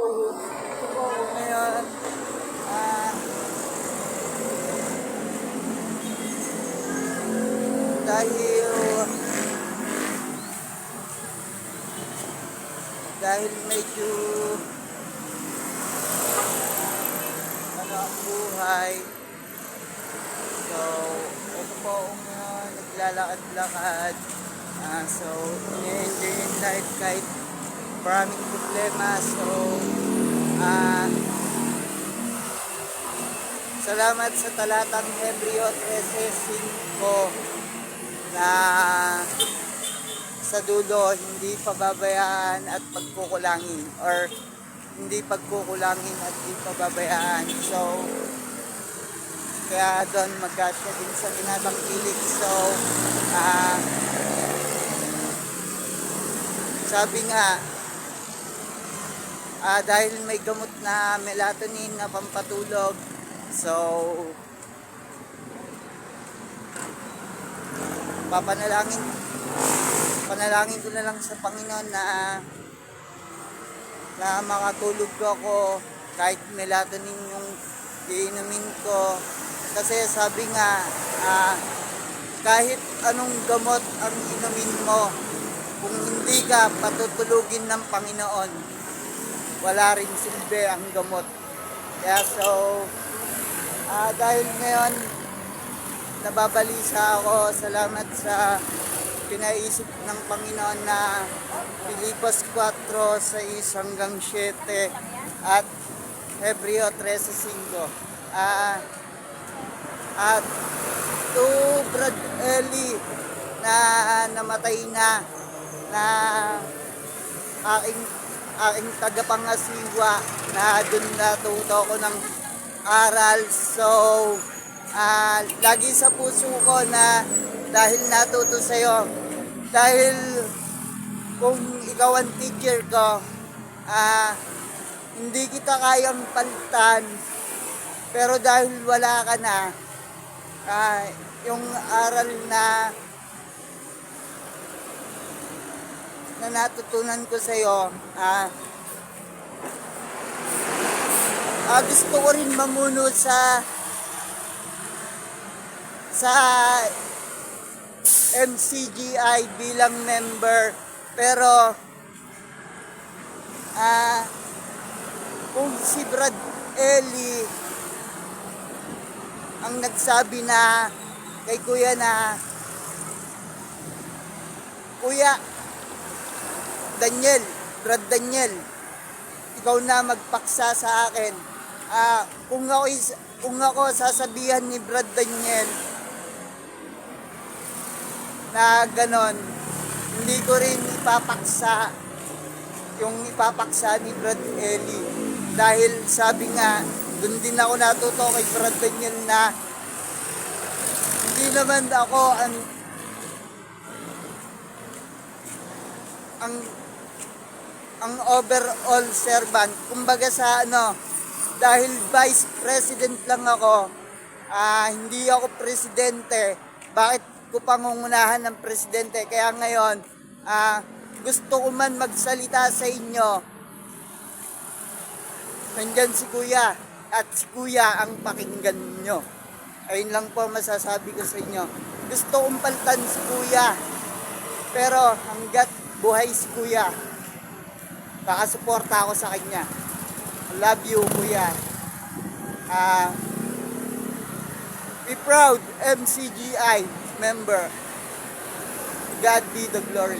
ito po ngayon, ah, dahil medyo ang buhay. So, ito po ngayon, naglalakad-lakad. So, ini-enjoy yung life kahit maraming problema. So, salamat sa talatang Hebreo 13:5 na sa dulo hindi pababayaan at pagkukulangin, or hindi pagkukulangin at hindi pababayaan. So, kaya doon magkasya din sa tinatangkilik. So, sabi nga, dahil may gamot na melatonin na pampatulog, so panalangin ko na lang sa Panginoon na makatulog ako kahit melatonin yung iinumin ko. Kasi sabi nga, kahit anong gamot ang inumin mo, kung hindi ka patutulugin ng Panginoon, wala rin silbi ang gamot. Kaya so, dahil ngayon nababalisa ako, salamat sa pinaisip ng Panginoon na Filipos 4:6-7 at Hebreo 13:5. At to Brad Eli na namatay na aking tagapangasiwa, na dun natuto ko ng aral. So, lagi sa puso ko na dahil natuto sa'yo, dahil kung ikaw ang teacher ko, hindi kita kayang palitan, pero dahil wala ka na, yung aral na natutunan ko sa'yo, gusto ko rin mamuno sa MCGI bilang member, pero kung si Brad Eli ang nagsabi na kay Kuya na, Kuya Daniel, Brad Daniel, ikaw na magpaksa sa akin. Kung ako sasabihan ni Brad Daniel na ganon, hindi ko rin ipapaksa yung ipapaksa ni Brad Eli. Dahil sabi nga, doon din ako natuto kay Brad Daniel na hindi naman ako ang overall servant. Kumbaga sa dahil vice president lang ako, hindi ako presidente, bakit ko pangungunahan ng presidente? Kaya ngayon, gusto ko man magsalita sa inyo, nandyan si Kuya, at si Kuya ang pakinggan nyo. Ayun lang po masasabi ko sa inyo. Gusto kong palitan si Kuya, pero hanggat buhay si Kuya, pakasuporta ako sa kanya. Love you, Kuya. Be proud, MCGI member. God be the glory.